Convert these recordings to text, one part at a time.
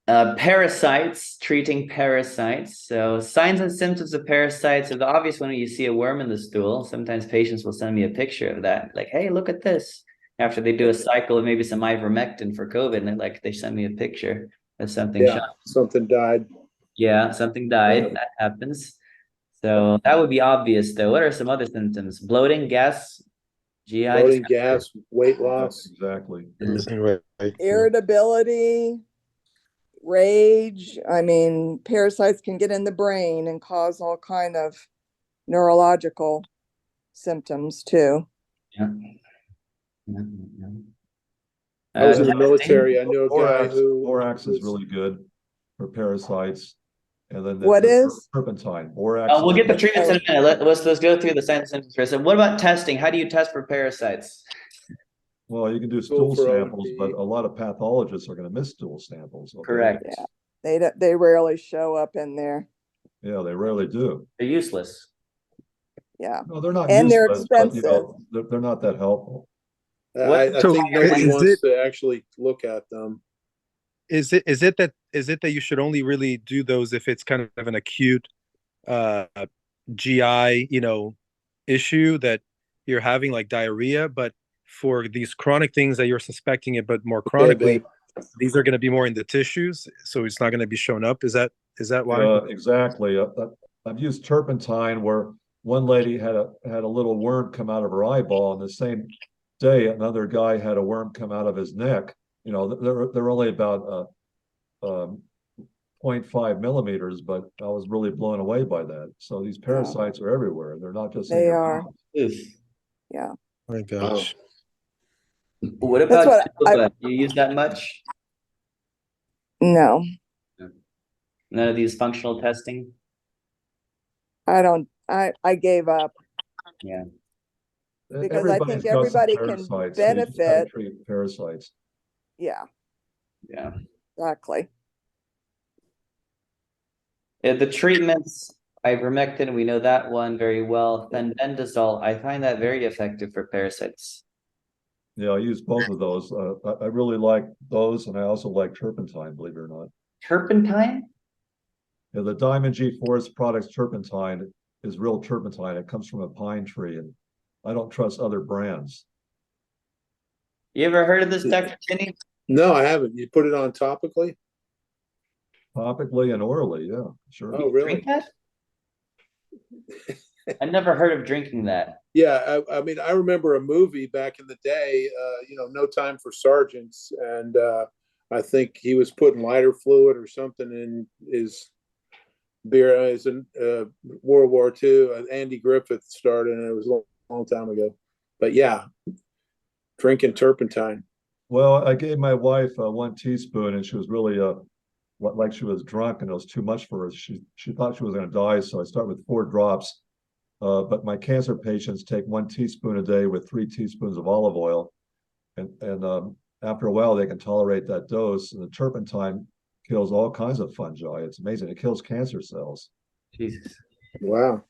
Parasites, treating parasites. So signs and symptoms of parasites are the obvious one when you see a worm in the stool. Sometimes patients will send me a picture of that, like, hey, look at this. After they do a cycle of maybe some ivermectin for COVID, and they send me a picture of something. Yeah, something died. Yeah, something died. That happens. So that would be obvious, though. What are some other symptoms? Bloating, gas, GI. Bloating, gas, weight loss. Exactly. Irritability, rage. I mean, parasites can get in the brain and cause all kind of neurological symptoms too. Yeah. I was in the military. I know a guy who borax is really good for parasites. And then what is turpentine? Borax. Oh, we'll get the treatments in a minute. Let's go through the signs and symptoms first. And what about testing? How do you test for parasites? Well, you can do stool samples, but a lot of pathologists are going to miss stool samples. Okay? Correct. Yeah, they rarely show up in there. Yeah, they rarely do. They're useless. Yeah. No, they're not and useless, they're expensive. But, they're not that helpful. I think nobody wants to actually look at them. Is it that you should only really do those if it's kind of an acute GI, issue that you're having, like diarrhea, but for these chronic things that you're suspecting it, but more chronically, these are going to be more in the tissues, so it's not going to be shown up. Is that why? Exactly. I've used turpentine where one lady had a little worm come out of her eyeball, and the same day another guy had a worm come out of his neck. They're only about 0.5 millimeters, but I was really blown away by that. So these parasites are everywhere. They're not just they are. Oh Yeah. my gosh. What about do you use that much? No. None of these functional testing? I don't. I gave up. Yeah. Because I think everybody can benefit. Treat parasites. Yeah. Yeah. Exactly. The treatments, ivermectin, we know that one very well. Fenbendazole, I find that very effective for parasites. Yeah, I use both of those. I really like those, and I also like turpentine, believe it or not. Turpentine? Yeah, the Diamond G Forest Products turpentine is real turpentine. It comes from a pine tree, and I don't trust other brands. You ever heard of this, Dr. Tinney? No, I haven't. You put it on topically? Topically and orally, yeah, sure. Oh, really? Drink that? I never heard of drinking that. Yeah, I mean, I remember a movie back in the day, No Time for Sergeants, and I think he was putting lighter fluid or something in his beer. As in World War II, Andy Griffith started, and it was a long time ago. But yeah, drinking turpentine. Well, I gave my wife 1 teaspoon, and she was really like she was drunk, and it was too much for her. She thought she was going to die, so I started with 4 drops. But my cancer patients take 1 teaspoon a day with 3 teaspoons of olive oil, and after a while they can tolerate that dose. And the turpentine kills all kinds of fungi. It's amazing. It kills cancer cells. Jesus. Wow.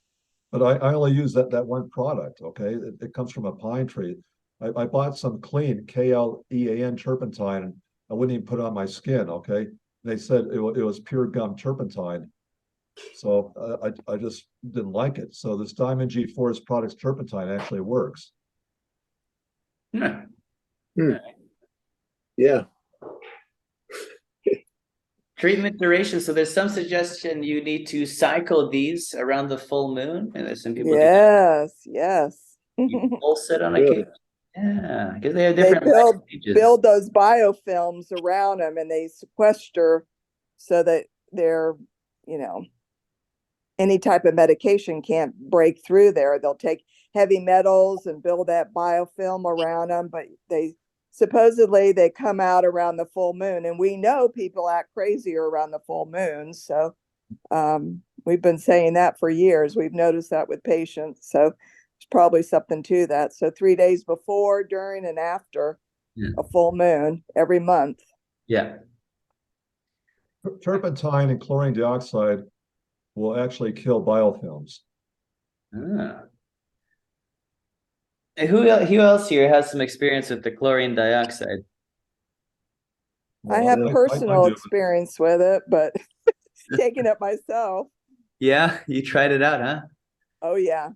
But I only use that one product. Okay, it comes from a pine tree. I bought some clean KLEAN turpentine, and I wouldn't even put it on my skin. Okay, they said it was pure gum turpentine. So I just didn't like it. So this Diamond G Forest Products turpentine actually works. Yeah. Yeah. Treatment duration. So there's some suggestion you need to cycle these around the full moon. And there's some people Yes. you pulse it on occasion. Yeah, because they have They different build those biofilms around them, and they sequester so that they're, any type of medication can't break through there. They'll take heavy metals and build that biofilm around them, but supposedly they come out around the full moon, and we know people act crazier around the full moon. So we've been saying that for years. We've noticed that with patients. So there's probably something to that. So 3 days before, during, and after a full moon every month. Yeah. Turpentine and chlorine dioxide will actually kill biofilms. Who else here has some experience with the chlorine dioxide? I Well, have I personal do. experience with it, but taking it myself. Yeah, you tried it out, huh? Oh yeah.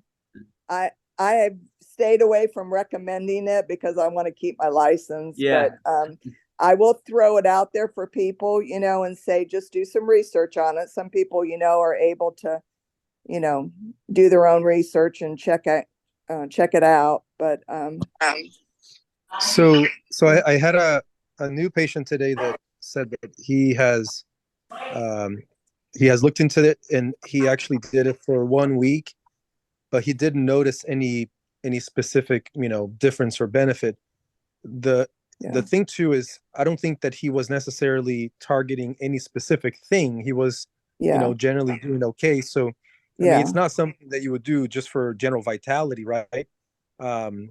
I have stayed away from recommending it because I want to keep my license, Yeah. but I will throw it out there for people, you know, and say just do some research on it. Some people, you know, are able to, you know, do their own research and check it out. But So I had a new patient today that said that he has looked into it and he actually did it for 1 week, but he didn't notice any specific, you know, difference or benefit. The yeah, the thing too is I don't think that he was necessarily targeting any specific thing. He was, you yeah, know, generally doing okay. So I mean, yeah. it's not something that you would do just for general vitality, right? Um,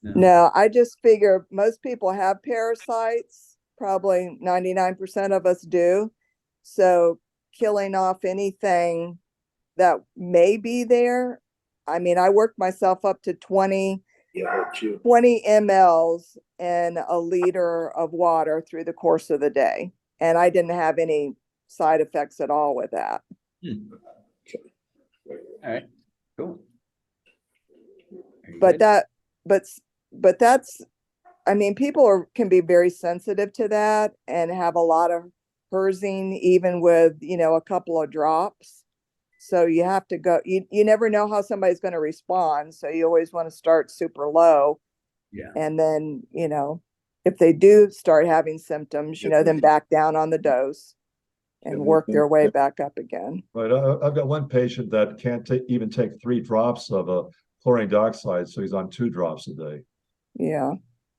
No. No, I just figure most people have parasites. Probably 99% of us do. So killing off anything that may be there. I mean, I worked myself up to 20 Yeah, 20 mLs in a liter of water through the course of the day. And I didn't have any side effects at all with that. Hmm. All right, cool. Very But good. that, but, but that's, I mean, people can be very sensitive to that and have a lot of herzing, even with, you know, a couple of drops. So you have to go, you never know how somebody's going to respond. So you always want to start super low. Yeah. And then, you know, if they do start having symptoms, you know, then back down on the dose and work their way back up again. Right. I've got one patient that can't even take 3 drops of chlorine dioxide, so he's on 2 drops a day. Yeah.